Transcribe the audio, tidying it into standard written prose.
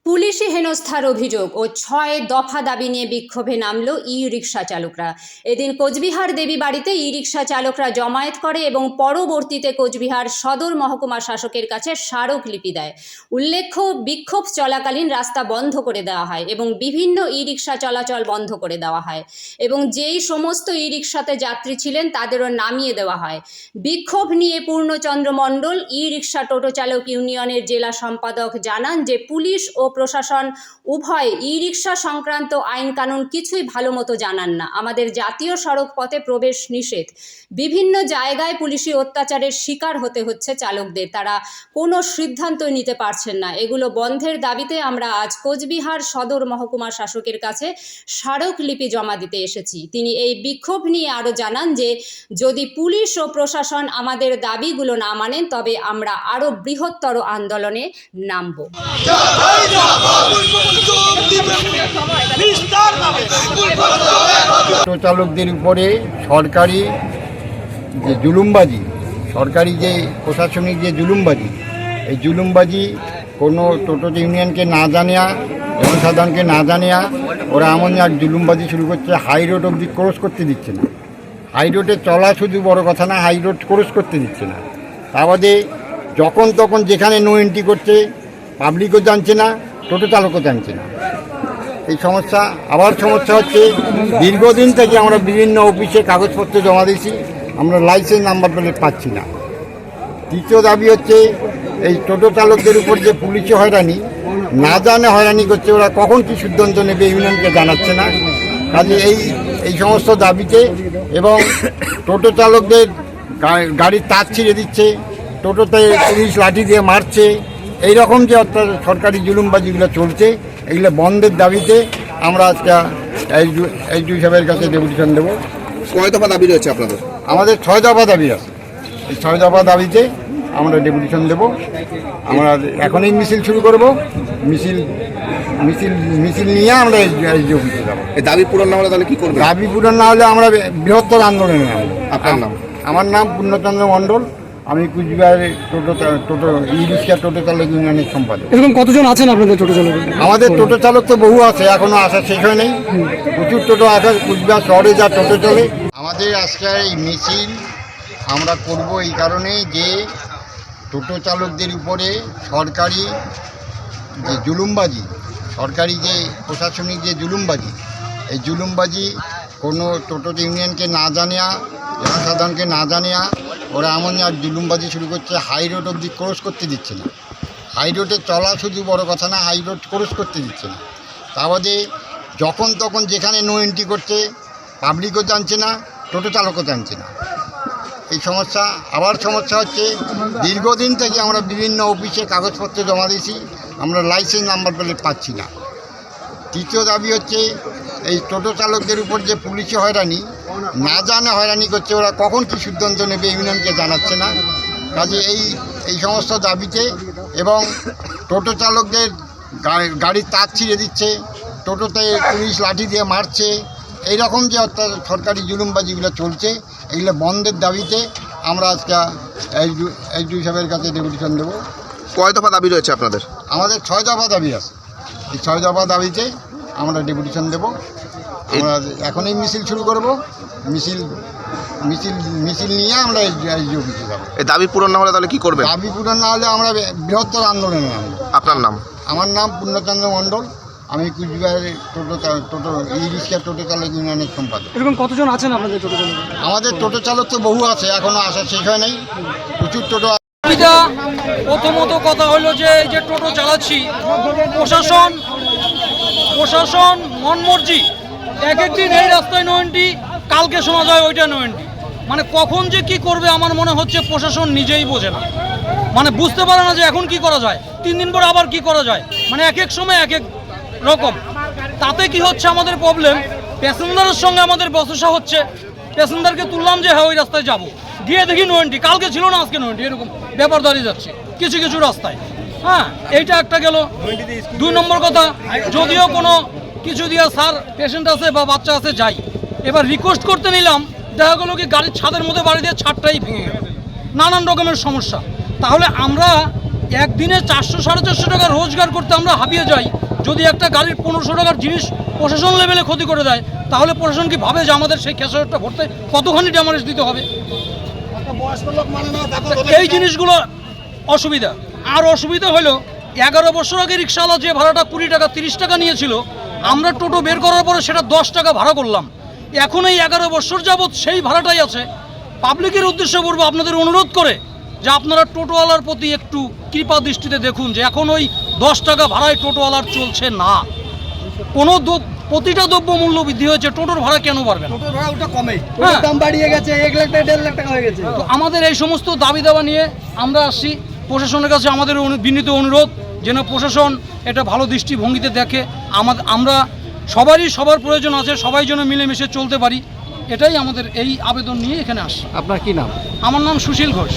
পুলিশি হেনস্থার অভিযোগ ও ৬ দফা দাবি নিয়ে বিক্ষোভে নামল ই-রিকশা চালকরা। এদিন কোচবিহার দেবী বাড়িতে ই-রিকশা চালকরা জমায়েত করে এবং পরবর্তীতে কোচবিহার সদর মহকুমা শাসকের কাছে স্মারকলিপি দেয়। উল্লেখ্য, বিক্ষোভ চলাকালীন রাস্তা বন্ধ করে দেওয়া হয় এবং বিভিন্ন ই-রিকশা চলাচল বন্ধ করে দেওয়া হয় এবং যেই সমস্ত ই-রিকশাতে যাত্রী ছিলেন তাদেরও নামিয়ে দেওয়া হয়। বিক্ষোভ নিয়ে পূর্ণচন্দ্র মণ্ডল, ই-রিকশা টোটো চালক ইউনিয়নের জেলা সম্পাদক, জানান যে পুলিশ ও প্রশাসন উভয় ই-রিকশা সংক্রান্ত আইন কানুন কিছুই ভালো মতো জানান না। আমাদের জাতীয় সড়ক পথে প্রবেশ নিষেধ। বিভিন্ন জায়গায় পুলিশি অত্যাচারের শিকার হতে হচ্ছে চালকদের। তারা কোনো সিদ্ধান্ত নিতে পারছেন না। এগুলো বন্ধের দাবিতে আমরা আজ কোচবিহার সদর মহকুমা শাসকের কাছে স্মারকলিপি জমা দিতে এসেছি। তিনি এই বিক্ষোভ নিয়ে আরও জানান যে যদি পুলিশ ও প্রশাসন আমাদের দাবিগুলো না মানেন তবে আমরা আরও বৃহত্তর আন্দোলনে নামব। টোটো চালকদের উপরে সরকারি যে জুলুমবাজি, সরকারি যে প্রশাসনিক যে জুলুমবাজি, এই জুলুমবাজি কোনো টোটো ইউনিয়নকে না জানিয়া, জনসাধারণকে না জানিয়া ওরা এমন এক জুলুমবাজি শুরু করছে। হাই রোড অবধি ক্রস করতে দিচ্ছে না। হাই রোডে চলা শুধু বড় কথা না, হাই রোড ক্রস করতে দিচ্ছে না। তা বাদে যখন তখন যেখানে নো এন্ট্রি করছে, পাবলিকও জানছে না, টোটো চালকও জানছে না। এই সমস্যা। আবার সমস্যা হচ্ছে, দীর্ঘদিন থেকে আমরা বিভিন্ন অফিসে কাগজপত্র জমা দিয়েছি, আমরা লাইসেন্স নাম্বার প্লেট পাচ্ছি না। তৃতীয় দাবি হচ্ছে, এই টোটো চালকদের উপর যে পুলিশি হয়রানি, না জানে হয়রানি করছে, ওরা কখন কি সিদ্ধান্ত নেবে ইউনিয়নকে জানাচ্ছে না। কাজে এই সমস্ত দাবিতে, এবং টোটো চালকদের গাড়ির তার ছিঁড়ে দিচ্ছে, টোটোতে পুলিশ লাঠি দিয়ে মারছে, এইরকম যে অর্থাৎ সরকারি জুলুমবাজিগুলো চলছে, এগুলো বন্ধের দাবিতে আমরা আজকে এইচডি সাহেবের কাছে ডেপুটেশন দেবো। কয় দফা দাবি রয়েছে আপনাদের? আমাদের 6 দফা দাবি আছে। এই 6 দফা দাবিতে আমরা ডেপুটেশন দেব। আমরা এখনই মিছিল শুরু করব। মিছিল নিয়ে আমরা এইচডি অফিসে যাবো। এই দাবি পূরণ না হলে তাহলে কী করবে? দাবি পূরণ না হলে আমরা বৃহত্তর আন্দোলনে নামব। আপনার নাম? আমার নাম পূর্ণচন্দ্র মণ্ডল। আমি কুচবিহারের টোটো ই-রিকশা টোটো চালক ইউনিয়নের সম্পাদক। এরকম কতজন আছেন আপনাদের টোটো চালক? আমাদের টোটো চালক তো বহু আছে, এখনো আসা শেষ হয় নেই। প্রচুর টোটো আছে কুচবিহার শহরে, যা টোটো চলে। আমাদের আজকে এই মিছিল আমরা করব এই কারণে যে টোটো চালকদের উপরে সরকারি যে জুলুমবাজি, সরকারি যে প্রশাসনিক যে জুলুমবাজি, এই জুলুমবাজি কোনো টোটো ইউনিয়নকে না জানিয়া, জনসাধারণকে না জানিয়া ওরা এমন এক জুলুমবাজি শুরু করছে। হাই রোড অবধি ক্রস করতে দিচ্ছে না। হাই রোডে চলা শুধু বড় কথা না, হাই রোড ক্রস করতে দিচ্ছে না। তা বাদে যখন তখন যেখানে নো এন্ট্রি করছে, পাবলিকও জানছে না, টোটো চালকও জানছে না। এই সমস্যা। আবার সমস্যা হচ্ছে, দীর্ঘদিন থেকে আমরা বিভিন্ন অফিসে কাগজপত্র জমা দিয়েছি, আমরা লাইসেন্স নাম্বার প্লেট পাচ্ছি না। তৃতীয় দাবি হচ্ছে, এই টোটো চালকদের উপর যে পুলিশি হয়রানি, না জানে হয়রানি করছে, ওরা কখন কি সিদ্ধান্ত নেবে ইউনিয়নকে জানাচ্ছে না। কাজে এই সমস্ত দাবিতে, এবং টোটো চালকদের গাড়ির তার ছিঁড়ে দিচ্ছে, টোটোতে পুলিশ লাঠি দিয়ে মারছে, এইরকম যে অর্থাৎ সরকারি জুলুমবাজিগুলো চলছে, এগুলো বন্ধের দাবিতে আমরা আজকে এইচডি সাহেবের কাছে ডেপুটেশন দেবো। কয় দফা দাবি রয়েছে আপনাদের? আমাদের 6 দফা দাবি আছে। এই 6 দফা দাবিতে আমরা ডেপুটেশন দেব। আমরা এখনই মিছিল শুরু করব। মিছিল নিয়ে আমরা এইচডি অফিসে যাবো। এই দাবি পূরণ না হলে তাহলে কী করবে? দাবি পূরণ না হলে আমরা বৃহত্তর আন্দোলনে নামব। আপনার নাম? আমার নাম পূর্ণচন্দ্র মণ্ডল। আমি কুচবিহারের টোটো ই-রিকশা টোটো চালক ইউনিয়নের সম্পাদক। এরকম কতজন আছেন আপনাদের টোটো চালক? আমাদের টোটো চালক তো বহু আছে, এখনো আসা শেষ হয় নাই। প্রচুর টোটো। প্রথমত কথা হলো যে এই যে টোটো চালাচ্ছি, প্রশাসন মনমর্জি এক একদিন এই রাস্তায় নো এন্ট্রি, কালকে শোনা যায় ওইটা নো এন্ট্রি। মানে কখন যে কি করবে আমার মনে হচ্ছে প্রশাসন নিজেই বোঝে না, মানে বুঝতে পারে না যে এখন কি করা যায়, 3 দিন পরে আবার কি করা যায়, মানে এক এক সময় এক এক রকম। তাতে কি হচ্ছে, আমাদের প্রবলেম, প্যাসেঞ্জারের সঙ্গে আমাদের বচসা হচ্ছে। প্যাসেঞ্জারকে তুললাম যে হ্যাঁ ওই রাস্তায় যাবো, গিয়ে দেখি নো এন্ট্রি, কালকে ছিল না আজকে নো এন্ট্রি, এরকম ব্যাপার দাঁড়িয়ে যাচ্ছে কিছু কিছু রাস্তায়। হ্যাঁ, এইটা একটা গেল। 2 নম্বর কথা, যদিও কোনো কিছু দিয়ে স্যার পেশেন্ট আছে বা বাচ্চা আছে যাই, এবার রিকোয়েস্ট করতে নিলাম, দেখা গেলো কি গাড়ির ছাদের মধ্যে বাড়ি দিয়ে ছাদটাই ভেঙে গেল, নানান রকমের সমস্যা। তাহলে আমরা একদিনে 400-450 টাকা রোজগার করতে আমরা হাঁপিয়ে যাই। যদি একটা গাড়ির 1500 টাকার জিনিস প্রশাসন লেভেলে ক্ষতি করে দেয়, তাহলে প্রশাসন কি ভাবে যে আমাদের সেই খেসারটা ভরতে কতখানি ড্যামারেজ দিতে হবে? এই জিনিসগুলো অসুবিধা। আর অসুবিধা হলো 11 বছর আগে রিক্সাওয়ালা যে ভাড়াটা 20 টাকা 30 টাকা নিয়েছিল, আমরা টোটো বের করার পরে সেটা 10 টাকা ভাড়া করলাম। এখন এই 11 বছর যাবৎ সেই ভাড়াটাই আছে। পাবলিকের উদ্দেশ্যে বলবো, আপনাদের অনুরোধ করে যে আপনারা টোটোওয়ালার প্রতি একটু কৃপা দৃষ্টিতে দেখুন যে এখন ওই 10 টাকা ভাড়ায় টোটোওয়ালার চলছে না। কোনো প্রতিটা দ্রব্য মূল্য বৃদ্ধি হয়েছে, টোটোর ভাড়া কেন বাড়বে না? হ্যাঁ। দাম বাড়িয়ে গেছে, 1 লাখ থেকে 1.5 লাখ টাকা হয়ে গেছে। তো আমাদের এই সমস্ত দাবি দাবা নিয়ে আমরা আসছি প্রশাসনের কাছে। আমাদের বিনীত অনুরোধ যেন প্রশাসন এটা ভালো দৃষ্টিভঙ্গিতে দেখে। আমরা সবার প্রয়োজন আছে, সবাই যেন মিলেমিশে চলতে পারি, এটাই আমাদের এই আবেদন নিয়ে এখানে আসছি। আপনার কি নাম? আমার নাম সুশীল ঘোষ।